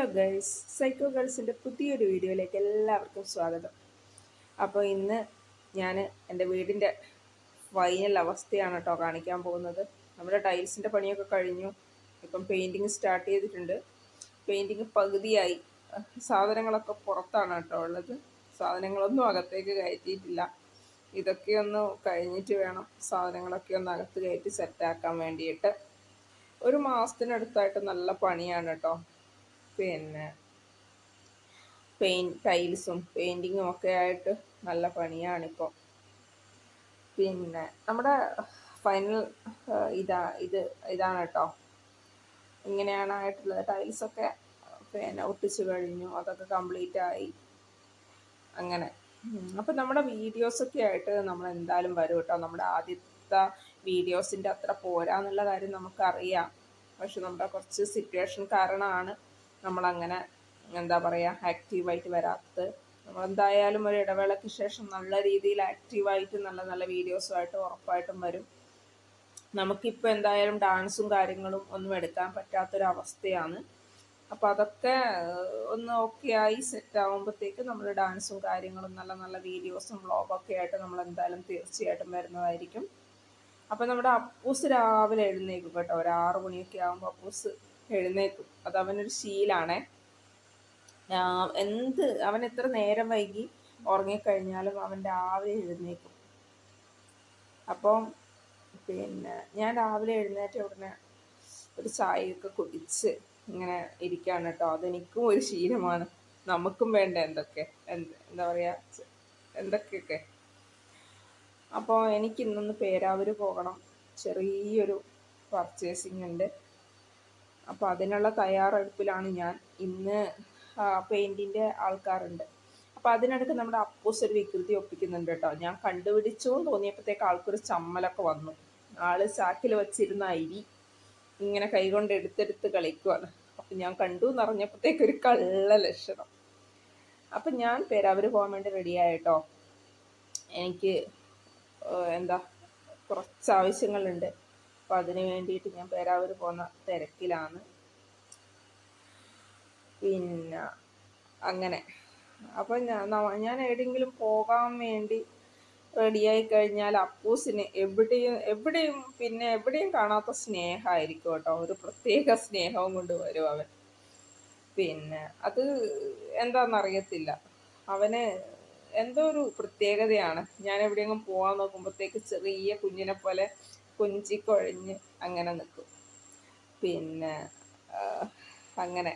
Hello guys, psycho ഗേൾസിൻ്റെ പുതിയൊരു വീഡിയോയിലേക്ക് എല്ലാവർക്കും സ്വാഗതം. അപ്പോൾ ഇന്ന് ഞാൻ എൻ്റെ വീടിൻ്റെ ഫൈനൽ അവസ്ഥയാണ് കേട്ടോ കാണിക്കാൻ പോകുന്നത്. നമ്മുടെ ടൈൽസിൻ്റെ പണിയൊക്കെ കഴിഞ്ഞു. ഇപ്പം പെയിൻറ്റിങ് സ്റ്റാർട്ട് ചെയ്തിട്ടുണ്ട്. പെയിൻറ്റിങ് പകുതിയായി. സാധനങ്ങളൊക്കെ പുറത്താണ് കേട്ടോ ഉള്ളത്. സാധനങ്ങളൊന്നും അകത്തേക്ക് കയറ്റിയിട്ടില്ല. ഇതൊക്കെ ഒന്ന് കഴിഞ്ഞിട്ട് വേണം സാധനങ്ങളൊക്കെ ഒന്ന് അകത്ത് കയറ്റി സെറ്റാക്കാൻ വേണ്ടിയിട്ട്. ഒരു മാസത്തിനടുത്തായിട്ട് നല്ല പണിയാണ് കേട്ടോ. പിന്നെ ടൈൽസും പെയിൻറ്റിങ്ങും ഒക്കെ ആയിട്ട് നല്ല പണിയാണിപ്പോൾ. പിന്നെ നമ്മുടെ ഫൈനൽ ഇതാണ് കേട്ടോ. ഇങ്ങനെയാണ് ആയിട്ടുള്ളത്. ടൈൽസൊക്കെ പിന്നെ ഒട്ടിച്ച് കഴിഞ്ഞു, അതൊക്കെ കംപ്ലീറ്റ് ആയി. അങ്ങനെ അപ്പം നമ്മുടെ വീഡിയോസൊക്കെ ആയിട്ട് നമ്മൾ എന്തായാലും വരും കേട്ടോ. നമ്മുടെ ആദ്യത്തെ വീഡിയോസിൻ്റെ അത്ര പോരാന്നുള്ള കാര്യം നമുക്കറിയാം. പക്ഷെ നമ്മുടെ കുറച്ച് സിറ്റുവേഷൻ കാരണമാണ് നമ്മളങ്ങനെ എന്താ പറയുക ആക്റ്റീവായിട്ട് വരാത്തത്. നമ്മളെന്തായാലും ഒരു ഇടവേളയ്ക്ക് ശേഷം നല്ല രീതിയിൽ ആക്റ്റീവായിട്ട് നല്ല നല്ല വീഡിയോസുമായിട്ട് ഉറപ്പായിട്ടും വരും. നമുക്കിപ്പോൾ എന്തായാലും ഡാൻസും കാര്യങ്ങളും ഒന്നും എടുക്കാൻ പറ്റാത്തൊരവസ്ഥയാണ്. അപ്പോൾ അതൊക്കെ ഒന്ന് ഓക്കെ ആയി സെറ്റ് ആകുമ്പോഴത്തേക്ക് നമ്മൾ ഡാൻസും കാര്യങ്ങളും നല്ല നല്ല വീഡിയോസും വ്ളോഗൊക്കെ ആയിട്ട് നമ്മൾ എന്തായാലും തീർച്ചയായിട്ടും വരുന്നതായിരിക്കും. അപ്പം നമ്മുടെ അപ്പൂസ് രാവിലെ എഴുന്നേക്കും കേട്ടോ. ഒരു 6 മണിയൊക്കെ ആകുമ്പോൾ അപ്പൂസ് എഴുന്നേക്കും. അത് അവനൊരു ശീലാണേ. അവൻ എത്ര നേരം വൈകി ഉറങ്ങിക്കഴിഞ്ഞാലും അവൻ രാവിലെ എഴുന്നേക്കും. അപ്പം പിന്നെ ഞാൻ രാവിലെ എഴുന്നേറ്റ ഉടനെ ഒരു ചായയൊക്കെ കുടിച്ച് ഇങ്ങനെ ഇരിക്കുകയാണ് കേട്ടോ. അതെനിക്കും ഒരു ശീലമാണ്. നമുക്കും വേണ്ട എന്താ പറയുക എന്തൊക്കെയൊക്കെ. അപ്പോൾ എനിക്കിന്നൊന്ന് പേരാവൂര് പോകണം. ചെറിയൊരു പർച്ചേസിങ് ഉണ്ട്. അപ്പോൾ അതിനുള്ള തയ്യാറെടുപ്പിലാണ് ഞാൻ. ഇന്ന് പെയിൻറ്റിൻ്റെ ആൾക്കാരുണ്ട്. അപ്പോൾ അതിനിടയ്ക്ക് നമ്മുടെ അപ്പൂസ് ഒരു വികൃതി ഒപ്പിക്കുന്നുണ്ട് കേട്ടോ. ഞാൻ കണ്ടുപിടിച്ചോന്ന് തോന്നിയപ്പോഴത്തേക്ക് ആൾക്കൊരു ചമ്മലൊക്കെ വന്നു. ആള് ചാക്കിൽ വച്ചിരുന്ന അരി ഇങ്ങനെ കൈകൊണ്ട് എടുത്തെടുത്ത് കളിക്കുവാണ്. അപ്പം ഞാൻ കണ്ടു എന്നറിഞ്ഞപ്പോഴത്തേക്ക് ഒരു കള്ള ലക്ഷണം. അപ്പം ഞാൻ പേരാവൂര് പോകാൻ വേണ്ടി റെഡിയായിട്ടോ. എനിക്ക് കുറച്ച് ആവശ്യങ്ങളുണ്ട്. അപ്പോൾ അതിന് വേണ്ടിയിട്ട് ഞാൻ പേരാവൂര് പോകുന്ന തിരക്കിലാണ്. പിന്നെ അങ്ങനെ അപ്പം ഞാൻ എവിടെയെങ്കിലും പോകാൻ വേണ്ടി റെഡിയായി കഴിഞ്ഞാൽ അപ്പൂസിന് എവിടെയും കാണാത്ത സ്നേഹമായിരിക്കും കേട്ടോ. ഒരു പ്രത്യേക സ്നേഹവും കൊണ്ട് വരും അവൻ. പിന്നെ അത് എന്താണെന്നറിയത്തില്ല. അവന് എന്തോ ഒരു പ്രത്യേകതയാണ്. ഞാൻ എവിടെയെങ്കിലും പോകാൻ നോക്കുമ്പോഴത്തേക്ക് ചെറിയ കുഞ്ഞിനെ പോലെ കൊഞ്ചിക്കൊഴഞ്ഞ് അങ്ങനെ നിൽക്കും. പിന്നെ അങ്ങനെ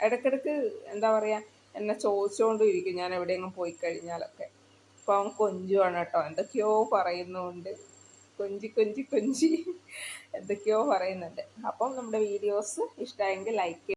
ഇടയ്ക്കിടയ്ക്ക് എന്താ പറയുക എന്നെ ചോദിച്ചുകൊണ്ടും ഇരിക്കും ഞാൻ എവിടെയെങ്കിലും പോയി കഴിഞ്ഞാലൊക്കെ. അപ്പോൾ അവൻ കൊഞ്ചുവാണ് കേട്ടോ. എന്തൊക്കെയോ പറയുന്നുണ്ട്. കൊഞ്ചി എന്തൊക്കെയോ പറയുന്നുണ്ട്. അപ്പം നമ്മുടെ വീഡിയോസ് ഇഷ്ടമായെങ്കിൽ ലൈക്ക്